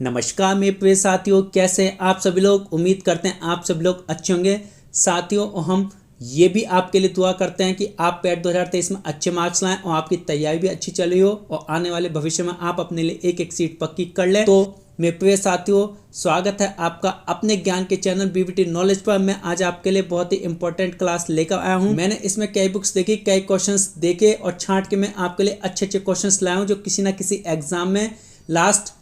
नमस्कार मेरे प्रिय साथियों, कैसे हैं आप सभी लोग। उम्मीद करते हैं आप सभी लोग अच्छे होंगे साथियों। और हम ये भी आपके लिए दुआ करते हैं कि आप पैट 2023 में अच्छे मार्क्स लाएं और आपकी तैयारी भी अच्छी चली हो और आने वाले भविष्य में आप अपने लिए एक एक सीट पक्की कर लें। तो मेरे प्रिय साथियों, स्वागत है आपका अपने ज्ञान के चैनल बीवीटी नॉलेज पर। मैं आज आपके लिए बहुत ही इंपॉर्टेंट क्लास लेकर आया हूं। मैंने इसमें कई बुक्स देखी, कई क्वेश्चंस देखे और छांट के मैं आपके लिए अच्छे अच्छे क्वेश्चंस लाया हूं जो किसी ना किसी एग्जाम में लास्ट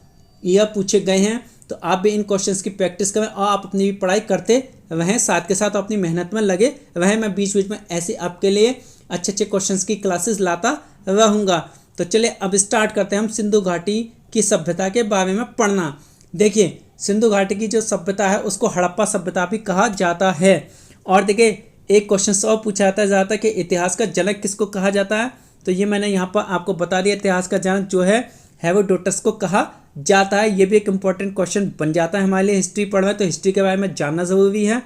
ईयर पूछे गए हैं। तो आप भी इन क्वेश्चंस की प्रैक्टिस करें और आप अपनी पढ़ाई करते रहें, साथ के साथ अपनी मेहनत में लगे रहें। मैं बीच बीच में ऐसे आपके लिए अच्छे अच्छे क्वेश्चंस की क्लासेस लाता रहूँगा। तो चलिए अब स्टार्ट करते हैं हम सिंधु घाटी की सभ्यता के बारे में पढ़ना। देखिए, सिंधु घाटी की जो सभ्यता है उसको हड़प्पा सभ्यता भी कहा जाता है। और देखिए, एक क्वेश्चन और पूछा जाता है कि इतिहास का जनक किसको कहा जाता है। तो ये मैंने यहाँ पर आपको बता दिया, इतिहास का जनक जो है हेरोडोटस को कहा जाता है। ये भी एक इम्पॉर्टेंट क्वेश्चन बन जाता है हमारे लिए। हिस्ट्री पढ़ रहे हैं तो हिस्ट्री के बारे में जानना ज़रूरी है।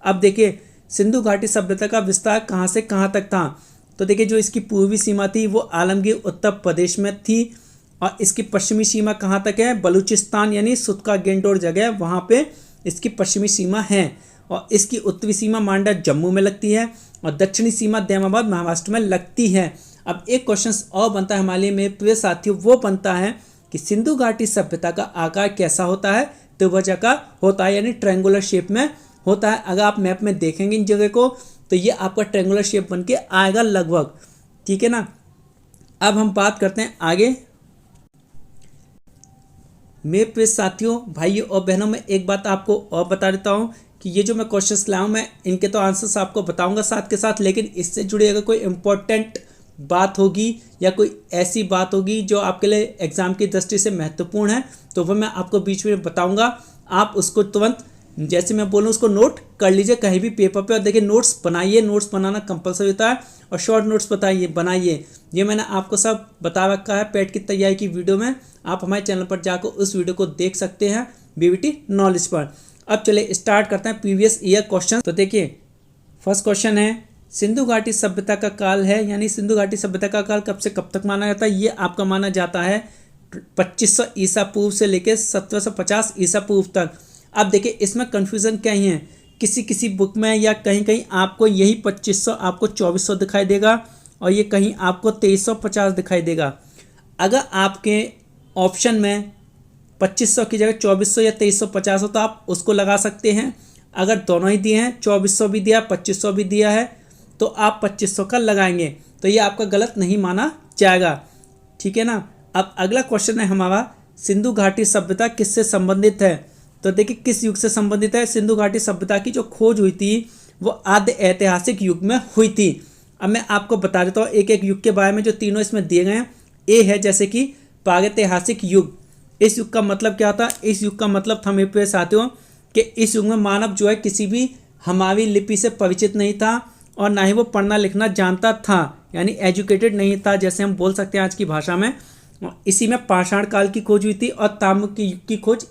अब देखिए, सिंधु घाटी सभ्यता का विस्तार कहाँ से कहाँ तक था। तो देखिए, जो इसकी पूर्वी सीमा थी वो आलमगीर उत्तर प्रदेश में थी और इसकी पश्चिमी सीमा कहाँ तक है, बलूचिस्तान यानी सुतका गेंडोर जगह, वहाँ पे इसकी पश्चिमी सीमा है। और इसकी उत्तरी सीमा मांडा जम्मू में लगती है और दक्षिणी सीमा दैमाबाद महाराष्ट्र में लगती है। अब एक क्वेश्चन और बनता है हमारे मेरे प्रिय साथियों, वो बनता है कि सिंधु घाटी सभ्यता का आकार कैसा होता है। त्रिभुजाकार होता है यानी ट्रायंगुलर शेप में होता है। अगर आप मैप में देखेंगे इन जगह को तो ये आपका ट्रायंगुलर शेप बन के आएगा लगभग, ठीक है ना। अब हम बात करते हैं आगे। मेरे प्रिय साथियों, भाइयों और बहनों, मैं एक बात आपको और बता देता हूँ कि ये जो मैं क्वेश्चंस लाऊं मैं इनके तो आंसर्स आपको बताऊंगा साथ के साथ, लेकिन इससे जुड़ी अगर कोई इम्पोर्टेंट बात होगी या कोई ऐसी बात होगी जो आपके लिए एग्ज़ाम की दृष्टि से महत्वपूर्ण है तो वह मैं आपको बीच में बताऊंगा। आप उसको तुरंत जैसे मैं बोलूँ उसको नोट कर लीजिए कहीं भी पेपर पे। और देखिए, नोट्स बनाइए, नोट्स बनाना कंपलसरी होता है और शॉर्ट नोट्स बनाइए। ये मैंने आपको सब बता रखा है पैट की तैयारी की वीडियो में। आप हमारे चैनल पर जाकर उस वीडियो को देख सकते हैं बीवीटी नॉलेज पर। अब चलिए स्टार्ट करते हैं प्रीवियस ईयर क्वेश्चन। तो देखिए, फर्स्ट क्वेश्चन है, सिंधु घाटी सभ्यता का काल है यानी सिंधु घाटी सभ्यता का काल कब से कब तक माना जाता है। ये आपका माना जाता है 2500 ईसा पूर्व से लेकर 1750 ईसा पूर्व तक। अब देखिए, इसमें कन्फ्यूज़न क्या ही है, किसी किसी बुक में या कहीं कहीं आपको यही 2500 आपको 2400 दिखाई देगा और ये कहीं आपको 2350 दिखाई देगा। अगर आपके ऑप्शन में 2500 की जगह 2400 या 2350 हो तो आप उसको लगा सकते हैं। अगर दोनों ही दिए हैं, 2400 भी दिया 2500 भी दिया है, तो आप 2500 का लगाएंगे तो ये आपका गलत नहीं माना जाएगा, ठीक है ना। अब अगला क्वेश्चन है हमारा, सिंधु घाटी सभ्यता किससे संबंधित है। तो देखिए, किस युग से संबंधित है। सिंधु घाटी सभ्यता की जो खोज हुई थी वो आद्य ऐतिहासिक युग में हुई थी। अब मैं आपको बता देता हूँ एक एक युग के बारे में जो तीनों इसमें दिए गए हैं। ए है जैसे कि प्रागैतिहासिक युग। इस युग का मतलब क्या था, इस युग का मतलब था मेरे प्रिय साथियों कि इस युग में मानव जो है किसी भी हमारी लिपि से परिचित नहीं था और ना ही वो पढ़ना लिखना जानता था, यानी एजुकेटेड नहीं था जैसे हम बोल सकते हैं आज की भाषा में। इसी में पाषाण काल की खोज हुई थी और ताम्र के युग की खोज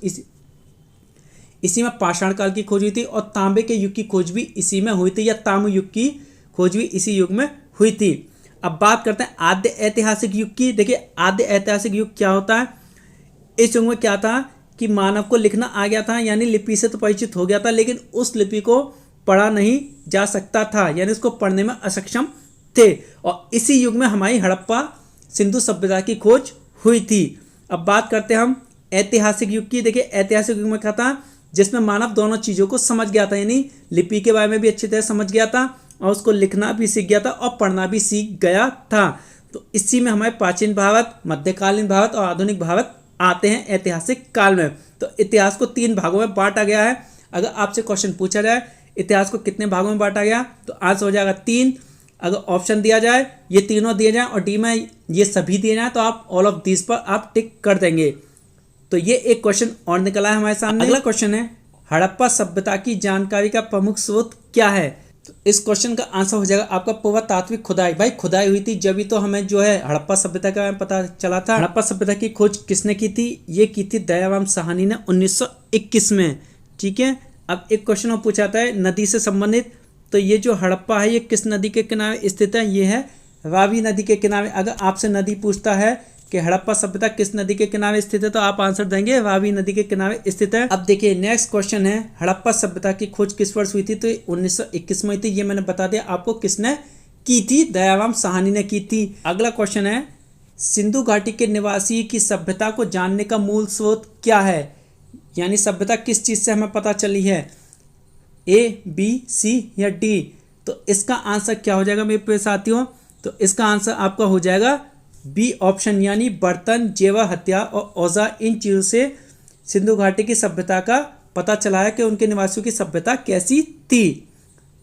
इसी में पाषाण काल की खोज हुई थी और तांबे के युग की खोज भी इसी में हुई थी या ताम्र युग की खोज भी इसी युग में हुई थी। अब बात करते हैं आद्य ऐतिहासिक युग की। देखिए, आद्य ऐतिहासिक युग क्या होता है। इस युग में क्या था कि मानव को लिखना आ गया था यानी लिपि से तो परिचित हो गया था, लेकिन उस लिपि को पढ़ा नहीं जा सकता था यानी उसको पढ़ने में असक्षम थे। और इसी युग में हमारी हड़प्पा सिंधु सभ्यता की खोज हुई थी। अब बात करते हैं हम ऐतिहासिक युग की। देखिए, ऐतिहासिक युग में क्या था, जिसमें मानव दोनों चीज़ों को समझ गया था, यानी लिपि के बारे में भी अच्छी तरह समझ गया था और उसको लिखना भी सीख गया था और पढ़ना भी सीख गया था। तो इसी में हमारे प्राचीन भारत, मध्यकालीन भारत और आधुनिक भारत आते हैं ऐतिहासिक काल में। तो इतिहास को 3 भागों में बांटा गया है। अगर आपसे क्वेश्चन पूछा जाए इतिहास को कितने भागों में बांटा गया तो आंसर हो जाएगा 3। अगर ऑप्शन दिया जाए ये तीनों दिए जाए और डी में ये सभी दिए जाए तो आप ऑल ऑफ दिस पर आप टिक कर देंगे। तो ये एक क्वेश्चन और निकला है हमारे सामने। अगला क्वेश्चन है, हड़प्पा सभ्यता की जानकारी का प्रमुख स्रोत क्या है। तो इस क्वेश्चन का आंसर हो जाएगा आपका पुरातात्विक खुदाई। भाई, खुदाई हुई थी जब ही तो हमें जो है हड़प्पा सभ्यता का पता चला था। हड़प्पा सभ्यता की खोज किसने की थी, ये की थी दयाराम साहनी ने 1921 में, ठीक है। अब एक क्वेश्चन और पूछा जाता है नदी से संबंधित। तो ये जो हड़प्पा है ये किस नदी के किनारे स्थित है, ये है रावी नदी के किनारे। अगर आपसे नदी पूछता है कि हड़प्पा सभ्यता किस नदी के किनारे स्थित है, तो आप आंसर देंगे रावी नदी के किनारे स्थित है। अब देखिए नेक्स्ट क्वेश्चन है, हड़प्पा सभ्यता की खोज किस वर्ष हुई थी, तो 1921 में हुई थी। ये मैंने बता दिया आपको किसने की थी, दयाराम साहनी ने की थी। अगला क्वेश्चन है, सिंधु घाटी के निवासी की सभ्यता को जानने का मूल स्रोत क्या है, यानी सभ्यता किस चीज से हमें पता चली है, ए, बी, सी या डी। तो इसका आंसर क्या हो जाएगा मेरे प्रिय साथियों, तो इसका आंसर आपका हो जाएगा बी ऑप्शन, यानी बर्तन, जेवर, हथियार और औजार, इन चीज़ों से सिंधु घाटी की सभ्यता का पता चला है कि उनके निवासियों की सभ्यता कैसी थी।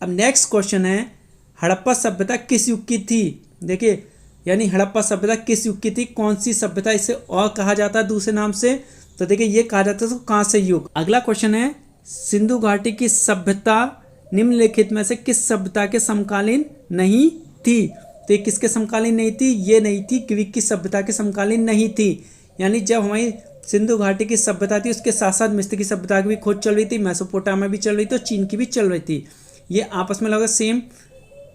अब नेक्स्ट क्वेश्चन है, हड़प्पा सभ्यता किस युग की थी। देखिए यानी हड़प्पा सभ्यता किस युग की थी, कौन सी सभ्यता, इसे और कहा जाता है दूसरे नाम से, तो देखिए ये कहा जाता है कहाँ से युग। अगला क्वेश्चन है, सिंधु घाटी की सभ्यता निम्नलिखित में से किस सभ्यता के समकालीन नहीं थी, तो ये किसके समकालीन नहीं थी, ये नहीं थी ग्रीक की सभ्यता के समकालीन नहीं थी। यानी जब हमारी सिंधु घाटी की सभ्यता थी उसके साथ साथ मिस्र की सभ्यता की भी खोज चल रही थी, मेसोपोटामिया भी चल रही थी और चीन की भी चल रही थी। ये आपस में लगभग सेम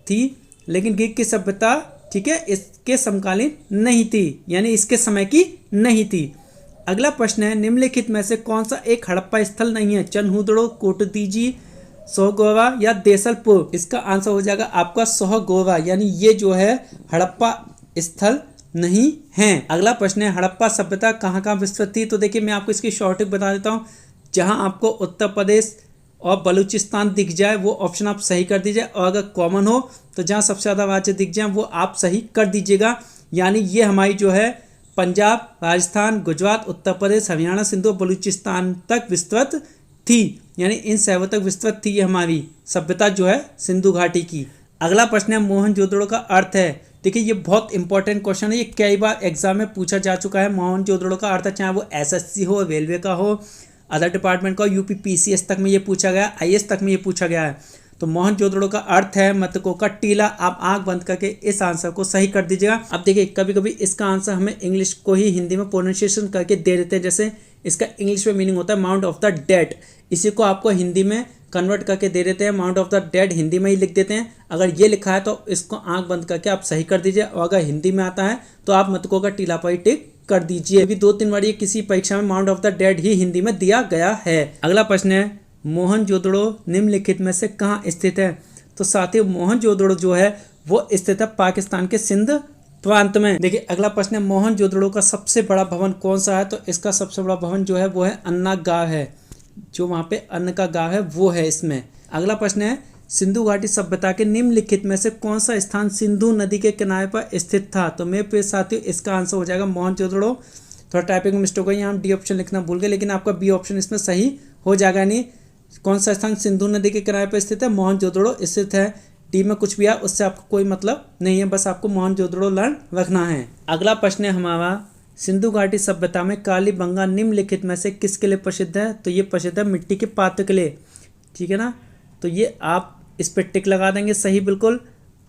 थी, लेकिन ग्रीक की सभ्यता ठीक है इसके समकालीन नहीं थी, यानी इसके समय की नहीं थी। अगला प्रश्न है, निम्नलिखित में से कौन सा एक हड़प्पा स्थल नहीं है, चनहुदड़ो, कोटदीजी, सोहगोवा या देसलपुर। इसका आंसर हो जाएगा आपका सोहगोवा, यानी ये जो है हड़प्पा स्थल नहीं है। अगला प्रश्न है, हड़प्पा सभ्यता कहाँ कहाँ विस्तृत थी, तो देखिए मैं आपको इसकी शॉर्ट बता देता हूँ। जहाँ आपको उत्तर प्रदेश और बलूचिस्तान दिख जाए वो ऑप्शन आप सही कर दीजिए, और अगर कॉमन हो तो जहाँ सबसे ज़्यादा राज्य दिख जाए वो आप सही कर दीजिएगा। यानी ये हमारी जो है पंजाब, राजस्थान, गुजरात, उत्तर प्रदेश, हरियाणा, सिंध और बलूचिस्तान तक विस्तृत थी, यानी इन शहरों तक विस्तृत थी ये हमारी सभ्यता जो है सिंधु घाटी की। अगला प्रश्न है, मोहनजोदड़ो का अर्थ है। देखिए ये बहुत इंपॉर्टेंट क्वेश्चन है, ये कई बार एग्जाम में पूछा जा चुका है। मोहनजोदड़ो का अर्थ है, चाहे वो एसएससी हो, रेलवे का हो, अदर डिपार्टमेंट का, यूपी पीसीएस तक में ये पूछा गया, आईएएस तक में ये पूछा गया है। तो मोहनजोदड़ो का अर्थ है मृतकों का टीला। आप आंख बंद करके इस आंसर को सही कर दीजिएगा। अब देखिए कभी कभी इसका आंसर हमें इंग्लिश को ही हिंदी में प्रोनाउंसिएशन करके दे देते हैं, जैसे इसका इंग्लिश में मीनिंग होता है माउंट ऑफ द डेड, इसी को आपको हिंदी में कन्वर्ट करके दे देते हैं, mount of the dead Hindi में ही लिख देते हैं। अगर ये लिखा है तो इसको आंख बंद करके आप सही कर दीजिए, और अगर हिंदी में आता है तो आप मृतकों का टीला पर ही टिक कर दीजिए। अभी 2-3 बार ये किसी परीक्षा में माउंट ऑफ द डेड ही हिंदी में दिया गया है। अगला प्रश्न है, मोहनजोदड़ो निम्नलिखित में से कहाँ स्थित है, तो साथियों मोहनजोदड़ो जो है वो स्थित है पाकिस्तान के सिंध प्रांत में। देखिए अगला प्रश्न है, मोहनजोदड़ो का सबसे बड़ा भवन कौन सा है, तो इसका सबसे बड़ा भवन जो है वो है अन्ना गांव है, जो वहाँ पे अन्न का गांव है वो है इसमें। अगला प्रश्न है, सिंधु घाटी सभ्यता के निम्नलिखित में से कौन सा स्थान सिंधु नदी के किनारे पर स्थित था, तो मेरे प्रिय साथियों इसका आंसर हो जाएगा मोहनजोदड़ो। थोड़ा टाइपिंग में मिस्टेक हुई, हम डी ऑप्शन लिखना भूल गए, लेकिन आपका बी ऑप्शन इसमें सही हो जाएगा। यानी कौन सा स्थान सिंधु नदी के किनारे पर स्थित है, मोहनजोदड़ो स्थित है। डी में कुछ भी आया उससे आपको कोई मतलब नहीं है, बस आपको मोहनजोदड़ो लर्न रखना है। अगला प्रश्न है हमारा, सिंधु घाटी सभ्यता में कालीबंगा निम्नलिखित में से किसके लिए प्रसिद्ध है, तो ये प्रसिद्ध है मिट्टी के पात्र के लिए, ठीक है ना। तो ये आप इस पर टिक लगा देंगे, सही बिल्कुल।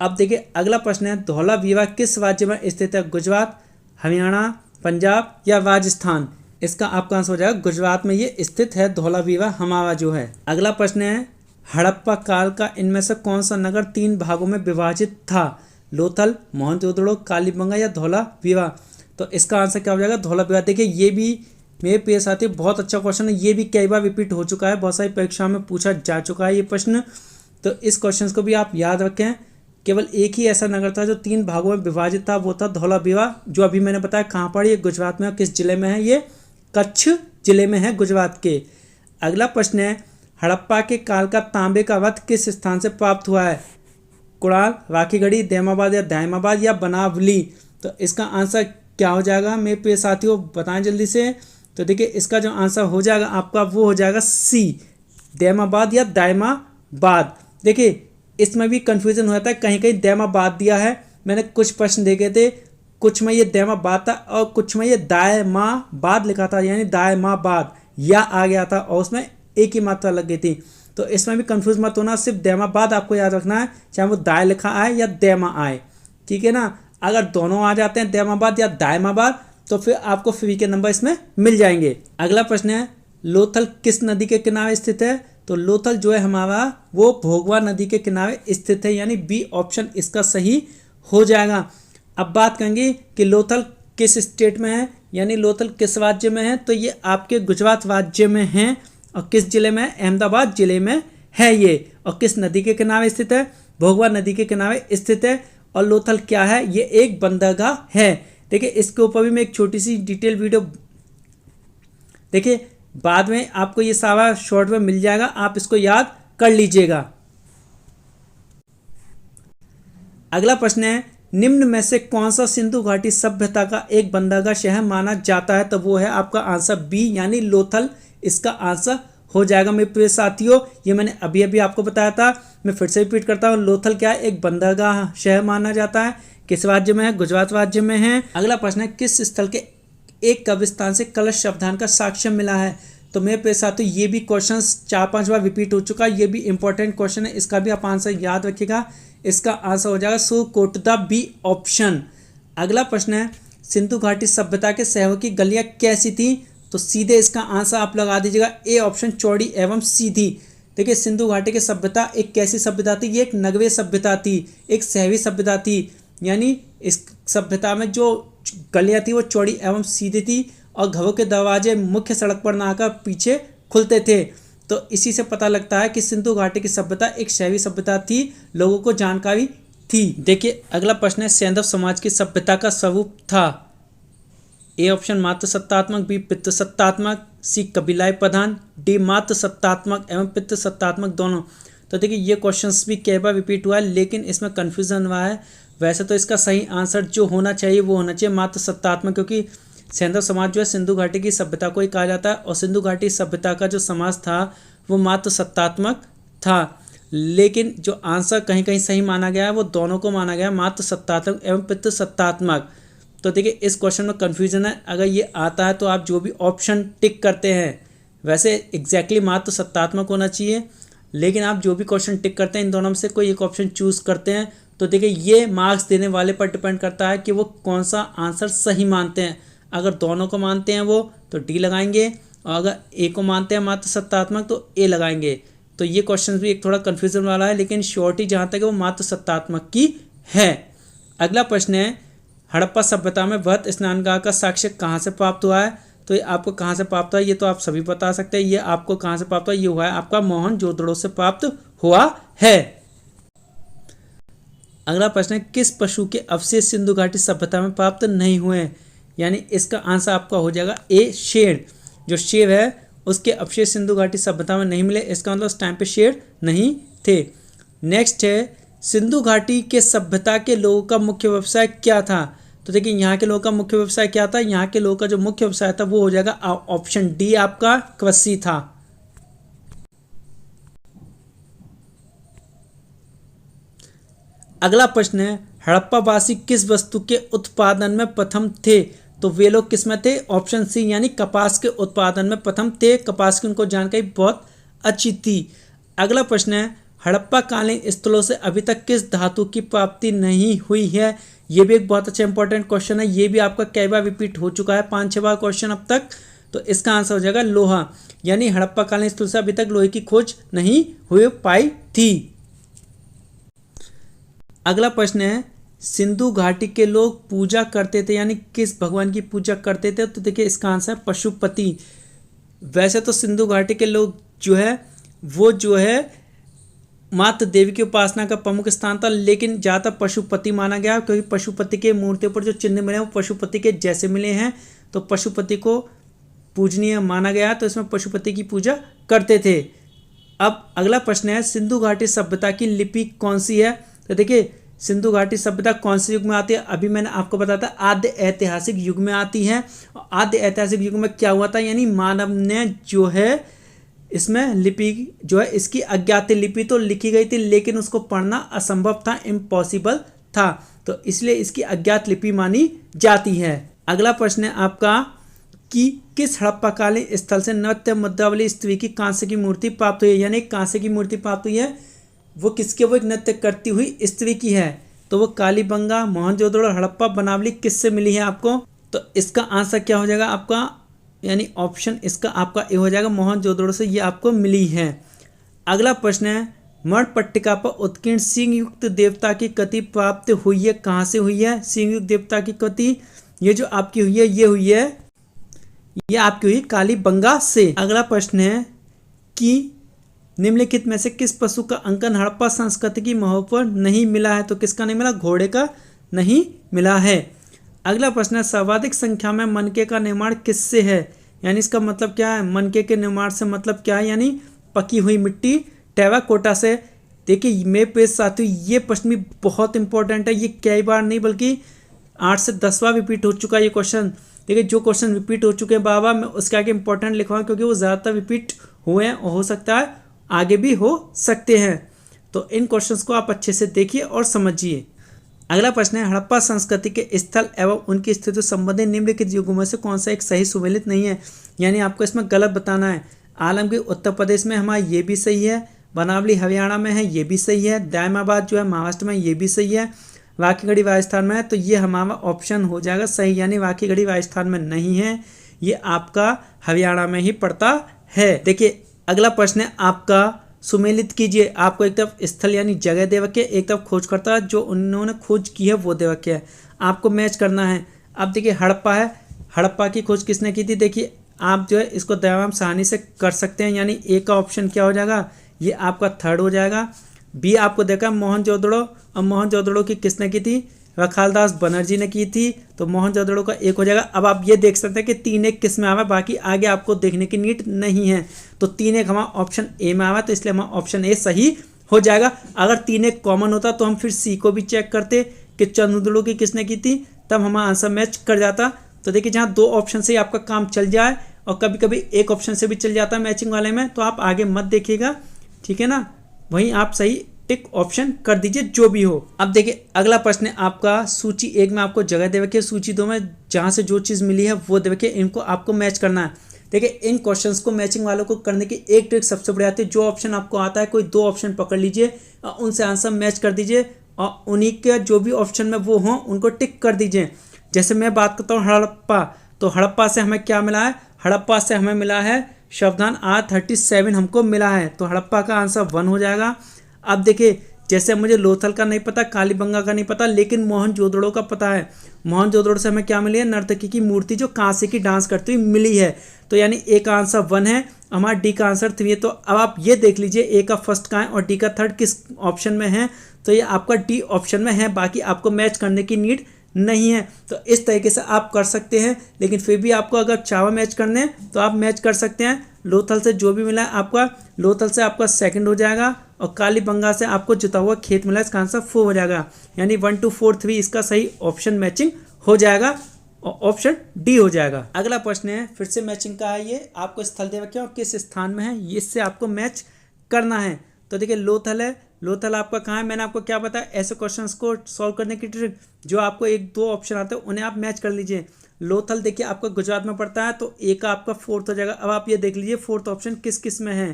अब देखिए अगला प्रश्न है, धौलावीरा किस राज्य में स्थित है, गुजरात, हरियाणा, पंजाब या राजस्थान। इसका आपका आंसर हो जाएगा गुजरात में ये स्थित है धौलावीरा हमारा जो है। अगला प्रश्न है, हड़प्पा काल का इनमें से कौन सा नगर 3 भागों में विभाजित था, लोथल, मोहनजोदड़ो, कालीबंगा या धौलावीरा। तो इसका आंसर क्या हो जाएगा, धौलावीरा। देखिए ये भी मेरे प्रिय साथी बहुत अच्छा क्वेश्चन है, ये भी कई बार रिपीट हो चुका है, बहुत सारी परीक्षाओं में पूछा जा चुका है ये प्रश्न। तो इस क्वेश्चन को भी आप याद रखें। केवल एक ही ऐसा नगर था जो 3 भागों में विभाजित था, वो था धौलावीरा, जो अभी मैंने बताया कहाँ पर, ये गुजरात में, किस जिले में है, ये कच्छ जिले में है गुजरात के। अगला प्रश्न है, हड़प्पा के काल का तांबे का वध किस स्थान से प्राप्त हुआ है, कुड़ाल, राखीगढ़ी, देमाबाद या दायमाबाद या बनावली। तो इसका आंसर क्या हो जाएगा मेरे प्रिय साथियों, बताएं जल्दी से। तो देखिए इसका जो आंसर हो जाएगा आपका वो हो जाएगा सी, देमाबाद या दायमाबाद। देखिए इसमें भी कंफ्यूजन होता है, कहीं कहीं दायमाबाद दिया है, मैंने कुछ प्रश्न देखे थे, कुछ में ये दायमाबाद था और कुछ में ये दायमाबाद लिखा था, यानी दायमाबाद या आ गया था और उसमें एक ही मात्रा लग गई थी। तो इसमें भी कंफ्यूज मत होना, सिर्फ दायमाबाद आपको याद रखना है, चाहे वो दाय लिखा आए या दैमा आए, ठीक है ना। अगर दोनों आ जाते हैं दैमाबाद या दायमाबाद तो फिर आपको फ्री के नंबर इसमें मिल जाएंगे। अगला प्रश्न है, लोथल किस नदी के किनारे स्थित है, तो लोथल जो है हमारा वो भोगवा नदी के किनारे स्थित है, यानी बी ऑप्शन इसका सही हो जाएगा। अब बात करेंगे कि लोथल किस स्टेट में है, यानी लोथल किस राज्य में है, तो ये आपके गुजरात राज्य में है। और किस जिले में है, अहमदाबाद जिले में है ये। और किस नदी के किनारे स्थित है, भोगवा नदी के किनारे स्थित है। और लोथल क्या है, ये एक बंदरगाह है। देखिए इसके ऊपर भी मैं एक छोटी सी डिटेल वीडियो, देखिए बाद में आपको ये सारा शॉर्ट में मिल जाएगा, आप इसको याद कर लीजिएगा। अगला प्रश्न है, निम्न में से कौन सा सिंधु घाटी सभ्यता का एक बंदरगाह शहर माना जाता है, तो वो है आपका आंसर बी यानी लोथल, इसका आंसर हो जाएगा। मेरे प्रिय साथियों, ये मैंने अभी अभी आपको बताया था, मैं फिर से रिपीट करता हूँ। लोथल क्या है, एक बंदरगाह शहर माना जाता है। किस राज्य में है, गुजरात राज्य में है। अगला प्रश्न है, किस स्थल के एक कब्रिस्तान से कलश शवदान का साक्ष्य मिला है, तो मेरे प्रिय साथियों ये भी क्वेश्चन 4-5 बार रिपीट हो चुका है, ये भी इंपॉर्टेंट क्वेश्चन है, इसका भी आप आंसर याद रखिएगा। इसका आंसर हो जाएगा सुरकोटदा, बी ऑप्शन। अगला प्रश्न है, सिंधु घाटी सभ्यता के शहरों की गलियां कैसी थी, तो सीधे इसका आंसर आप लगा दीजिएगा ए ऑप्शन, चौड़ी एवं सीधी। देखिए सिंधु घाटी की सभ्यता एक कैसी सभ्यता थी, ये एक नगरीय सभ्यता थी, एक शहरी सभ्यता थी। यानी इस सभ्यता में जो गलियां थी वो चौड़ी एवं सीधी थी और घरों के दरवाजे मुख्य सड़क पर ना आकर पीछे खुलते थे। तो इसी से पता लगता है कि सिंधु घाटी की सभ्यता एक शहरी सभ्यता थी, लोगों को जानकारी थी। देखिए अगला प्रश्न है, सैंधव समाज की सभ्यता का स्वरूप था, ए ऑप्शन मात्र सत्तात्मक, बी पितृ सत्तात्मक, सी कबीलाई प्रधान, डी मात्र सत्तात्मक एवं पितृ सत्तात्मक दोनों। तो देखिए ये क्वेश्चंस भी कई बार रिपीट हुआ है, लेकिन इसमें कन्फ्यूजन हुआ है। वैसे तो इसका सही आंसर जो होना चाहिए वो होना चाहिए मात्र सत्तात्मक, क्योंकि सैंधव समाज जो है सिंधु घाटी की सभ्यता को ही कहा जाता है और सिंधु घाटी सभ्यता का जो समाज था वो मात्र सत्तात्मक था। लेकिन जो आंसर कहीं कहीं सही माना गया है वो दोनों को माना गया है, मात्र सत्तात्मक एवं पितृ सत्तात्मक। तो देखिए इस क्वेश्चन में कन्फ्यूजन है, अगर ये आता है तो आप जो भी ऑप्शन टिक करते हैं, वैसे एग्जैक्टली मात्र सत्तात्मक होना चाहिए, लेकिन आप जो भी क्वेश्चन टिक करते हैं इन दोनों में से कोई एक ऑप्शन चूज़ करते हैं, तो देखिए ये मार्क्स देने वाले पर डिपेंड करता है कि वो कौन सा आंसर सही मानते हैं। अगर दोनों को मानते हैं वो तो डी लगाएंगे, और अगर ए को मानते हैं मात्र सत्तात्मक तो ए लगाएंगे। तो ये क्वेश्चन भी एक थोड़ा कन्फ्यूजन वाला है, लेकिन श्योरिटी जहाँ तक है वो मात्र सत्तात्मक की है। अगला प्रश्न है, हड़प्पा सभ्यता में वृहत स्नानगाह का साक्ष्य कहाँ से प्राप्त हुआ है, तो ये आपको कहाँ से प्राप्त हुआ है ये तो आप सभी बता सकते हैं। ये आपको कहाँ से प्राप्त हुआ है, ये हुआ है आपका मोहनजोदड़ो से प्राप्त हुआ है। अगला प्रश्न है, किस पशु के अवशेष सिंधु घाटी सभ्यता में प्राप्त नहीं हुए हैं, यानी इसका आंसर आपका हो जाएगा ए शेर। जो शेर है उसके अवशेष सिंधु घाटी सभ्यता में नहीं मिले, इसका मतलब उस टाइम पे शेर नहीं थे। नेक्स्ट है, सिंधु घाटी के सभ्यता के लोगों का मुख्य व्यवसाय क्या था, तो देखिए यहाँ के लोगों का मुख्य व्यवसाय क्या था, यहाँ के लोगों का जो मुख्य व्यवसाय था वो हो जाएगा ऑप्शन डी आपका कृषि था। अगला प्रश्न है, हड़प्पावासी किस वस्तु के उत्पादन में प्रथम थे, तो वे लोग किस में थे, ऑप्शन सी यानी कपास के उत्पादन में प्रथम थे। कपास की उनको जानकारी बहुत अच्छी थी। अगला प्रश्न है, हड़प्पा कालीन स्थलों से अभी तक किस धातु की प्राप्ति नहीं हुई है, ये भी एक बहुत अच्छा इंपॉर्टेंट क्वेश्चन है, ये भी आपका कई बार रिपीट हो चुका है, 5-6 बार क्वेश्चन अब तक। तो इसका आंसर हो जाएगा लोहा, यानी हड़प्पा कालीन स्थल से अभी तक लोहे की खोज नहीं हुई पाई थी। अगला प्रश्न है, सिंधु घाटी के लोग पूजा करते थे, यानी किस भगवान की पूजा करते थे, तो देखिए इसका आंसर है पशुपति। वैसे तो सिंधु घाटी के लोग जो है वो जो है मात्र देवी की उपासना का प्रमुख स्थान था, लेकिन ज़्यादातर पशुपति माना गया, क्योंकि पशुपति के मूर्ति पर जो चिन्ह मिले हैं वो पशुपति के जैसे मिले हैं, तो पशुपति को पूजनीय माना गया, तो इसमें पशुपति की पूजा करते थे। अब अगला प्रश्न है, सिंधु घाटी सभ्यता की लिपि कौन सी है, तो देखिए सिंधु घाटी सभ्यता कौन से युग में आती है, अभी मैंने आपको बताया था आद्य ऐतिहासिक युग में आती है। और आद्य ऐतिहासिक युग में क्या हुआ था, यानी मानव ने जो है इसमें लिपि जो है इसकी अज्ञात लिपि तो लिखी गई थी, लेकिन उसको पढ़ना असंभव था, इम्पॉसिबल था, तो इसलिए इसकी अज्ञात लिपि मानी जाती है। अगला प्रश्न है आपका कि किस हड़प्पाकालीन स्थल से नृत्य मुद्रावली स्त्री की कांस्य की मूर्ति प्राप्त हुई है, यानी कांस्य की मूर्ति प्राप्त हुई है, वो किसके, वो एक नृत्य करती हुई स्त्री की है, तो वो कालीबंगा, मोहनजोदड़ो, हड़प्पा बनावली किससे मिली है आपको, तो इसका आंसर क्या हो जाएगा आपका, यानी ऑप्शन इसका आपका ए हो जाएगा, मोहनजोदड़ो से ये आपको मिली है। अगला प्रश्न है, मणिपट्टिका पर उत्कीर्ण सिंह युक्त देवता की कृति प्राप्त हुई है, कहाँ से हुई है सिंह युक्त देवता की कृति, ये जो आपकी हुई है ये हुई है, ये आपकी हुई कालीबंगा से। अगला प्रश्न है कि निम्नलिखित में से किस पशु का अंकन हड़प्पा संस्कृति की मोहर पर नहीं मिला है? तो किसका नहीं मिला? घोड़े का नहीं मिला है। अगला प्रश्न है सर्वाधिक संख्या में मनके का निर्माण किससे है? यानी इसका मतलब क्या है? मनके के निर्माण से मतलब क्या है? यानी पकी हुई मिट्टी टेराकोटा से। देखिए मेरे प्रिय साथियों, ये प्रश्न भी बहुत इंपॉर्टेंट है। ये कई बार नहीं बल्कि 8 से 10 बार रिपीट हो चुका है ये क्वेश्चन। देखिए जो क्वेश्चन रिपीट हो चुके हैं बाबा, मैं उसके आगे इंपॉर्टेंट लिखवाऊँ क्योंकि वो ज़्यादातर रिपीट हुए हैं और हो सकता है आगे भी हो सकते हैं। तो इन क्वेश्चंस को आप अच्छे से देखिए और समझिए। अगला प्रश्न है हड़प्पा संस्कृति के स्थल एवं उनकी स्थिति संबंधी निम्नलिखित युगों में से कौन सा एक सही सुमेलित नहीं है? यानी आपको इसमें गलत बताना है। आलमगीर उत्तर प्रदेश में हमारा ये भी सही है, बनावली हरियाणा में है ये भी सही है, दायमाबाद जो है महाराष्ट्र में ये भी सही है, वाकीगढ़ी राजस्थान में है। तो ये हमारा ऑप्शन हो जाएगा सही, यानी वाकीगढ़ी राजस्थान में नहीं है, ये आपका हरियाणा में ही पड़ता है। देखिए अगला प्रश्न है आपका सुमेलित कीजिए। आपको एक तरफ स्थल यानी जगह दे रखी है, एक तरफ खोजकर्ता जो उन्होंने खोज की है वो दे रखे है, आपको मैच करना है। अब देखिए हड़प्पा है, हड़प्पा की खोज किसने की थी? देखिए आप जो है इसको दयाराम साहनी से कर सकते हैं, यानी ए का ऑप्शन क्या हो जाएगा? ये आपका थर्ड हो जाएगा। बी आपको देखा मोहनजोदड़ो, और मोहनजोदड़ो की किसने की थी? रखालदास बनर्जी ने की थी, तो मोहनजोदड़ो का एक हो जाएगा। अब आप ये देख सकते हैं कि 3-1 किस में आवा, बाकी आगे आपको देखने की नीड नहीं है। तो 3-1 हमारा ऑप्शन ए में आवा, तो इसलिए हमारा ऑप्शन ए सही हो जाएगा। अगर 3-1 कॉमन होता तो हम फिर सी को भी चेक करते कि चंद्रदड़ो की किसने की थी, तब हमारा आंसर मैच कर जाता। तो देखिए जहाँ 2 ऑप्शन से ही आपका काम चल जाए और कभी कभी एक ऑप्शन से भी चल जाता है मैचिंग वाले में, तो आप आगे मत देखिएगा, ठीक है ना। वहीं आप सही टिक ऑप्शन कर दीजिए जो भी हो। अब देखिए अगला प्रश्न है आपका सूची 1 में आपको जगह दे रखी है, सूची 2 में जहाँ से जो चीज़ मिली है वो दे रखी है, इनको आपको मैच करना है। देखिए इन क्वेश्चंस को मैचिंग वालों को करने की एक ट्रिक सबसे बड़ी आती है, जो ऑप्शन आपको आता है कोई 2 ऑप्शन पकड़ लीजिए और उनसे आंसर मैच कर दीजिए और उन्हीं के जो भी ऑप्शन में वो हों उनको टिक कर दीजिए। जैसे मैं बात करता हूँ हड़प्पा, तो हड़प्पा से हमें क्या मिला है? हड़प्पा से हमें मिला है शवधान R37 हमको मिला है, तो हड़प्पा का आंसर 1 हो जाएगा। अब देखिए जैसे मुझे लोथल का नहीं पता, कालीबंगा का नहीं पता, लेकिन मोहनजोदड़ो का पता है। मोहनजोदड़ो से हमें क्या मिली है? नर्तकी की मूर्ति जो कांसे की डांस करती हुई मिली है, तो यानी ए का आंसर 1 है, हमारा डी का आंसर 3 है। तो अब आप ये देख लीजिए ए का फर्स्ट कहाँ है और डी का थर्ड किस ऑप्शन में है, तो ये आपका डी ऑप्शन में है, बाकी आपको मैच करने की नीड नहीं है। तो इस तरीके से आप कर सकते हैं, लेकिन फिर भी आपको अगर चावा मैच करने हैं तो आप मैच कर सकते हैं। लोथल से जो भी मिला है आपका, लोथल से आपका सेकंड हो जाएगा और कालीबंगा से आपको जुता हुआ खेत मिला है, इसका आंसर 4 हो जाएगा, यानी 1 2 4 3 इसका सही ऑप्शन मैचिंग हो जाएगा और ऑप्शन डी हो जाएगा। अगला प्रश्न है फिर से मैचिंग का है, ये आपको स्थल दे रखे और किस स्थान में है इससे आपको मैच करना है। तो देखिए लोथल है, लोथल आपका कहाँ है? मैंने आपको क्या बताया, ऐसे क्वेश्चंस को सॉल्व करने की ट्रिक, जो आपको 1-2 ऑप्शन आते हैं उन्हें आप मैच कर लीजिए। लोथल देखिए आपका गुजरात में पड़ता है, तो ए का आपका 4th हो जाएगा। अब आप ये देख लीजिए 4th ऑप्शन किस किस में है,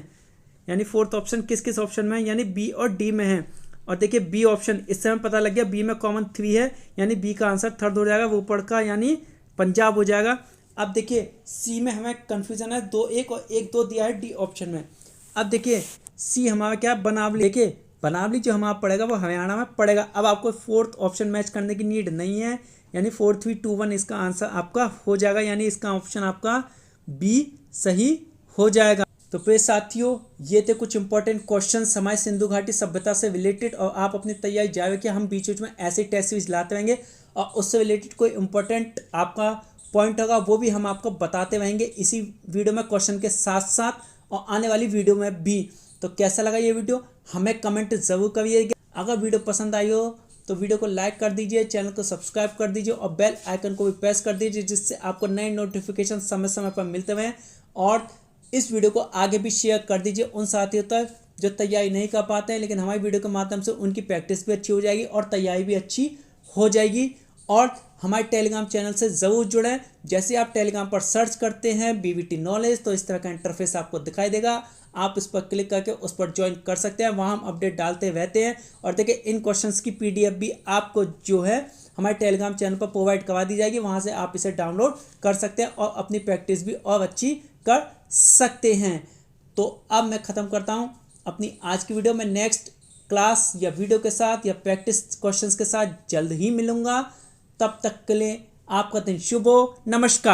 यानी 4th ऑप्शन किस किस ऑप्शन में है, यानी बी और डी में है। और देखिए बी ऑप्शन इससे हमें पता लग गया बी में कॉमन 3 है, यानी बी का आंसर 3rd हो जाएगा, वो ऊपर का यानी पंजाब हो जाएगा। अब देखिए सी में हमें कन्फ्यूजन है, 2-1 और 1-2 दिया है डी ऑप्शन में। अब देखिए सी हमारा क्या? बनावली। देखिए बनावली जो हमारा पड़ेगा वो हरियाणा में पड़ेगा। अब आपको 4th ऑप्शन मैच करने की नीड नहीं है, यानी 4 3 2 1 इसका आंसर आपका हो जाएगा, यानी इसका ऑप्शन आपका बी सही हो जाएगा। तो प्रिय साथियों ये थे कुछ इंपॉर्टेंट क्वेश्चंस हमारे सिंधु घाटी सभ्यता से रिलेटेड, और आप अपनी तैयारी जारी कि हम बीच बीच में ऐसे टेस्ट सीरीज लाते रहेंगे और उससे रिलेटेड कोई इंपॉर्टेंट आपका पॉइंट होगा वो भी हम आपको बताते रहेंगे इसी वीडियो में क्वेश्चन के साथ साथ और आने वाली वीडियो में भी। तो कैसा लगा ये वीडियो हमें कमेंट ज़रूर करिएगा। अगर वीडियो पसंद आई हो तो वीडियो को लाइक कर दीजिए, चैनल को सब्सक्राइब कर दीजिए और बेल आइकन को भी प्रेस कर दीजिए, जिससे आपको नए नोटिफिकेशन समय समय पर मिलते रहें। और इस वीडियो को आगे भी शेयर कर दीजिए उन साथियों तक जो तैयारी नहीं कर पाते हैं, लेकिन हमारी वीडियो के माध्यम से उनकी प्रैक्टिस भी अच्छी हो जाएगी और तैयारी भी अच्छी हो जाएगी। और हमारे टेलीग्राम चैनल से ज़रूर जुड़ें। जैसे आप टेलीग्राम पर सर्च करते हैं बीवीटी नॉलेज, तो इस तरह का इंटरफेस आपको दिखाई देगा, आप इस पर क्लिक करके उस पर ज्वाइन कर सकते हैं, वहाँ हम अपडेट डालते रहते हैं। और देखिए इन क्वेश्चंस की PDF भी आपको जो है हमारे टेलीग्राम चैनल पर प्रोवाइड करवा दी जाएगी, वहाँ से आप इसे डाउनलोड कर सकते हैं और अपनी प्रैक्टिस भी और अच्छी कर सकते हैं। तो अब मैं ख़त्म करता हूँ अपनी आज की वीडियो में। नेक्स्ट क्लास या वीडियो के साथ या प्रैक्टिस क्वेश्चंस के साथ जल्द ही मिलूँगा। तब तक के लिए आपका दिन शुभ हो। नमस्कार।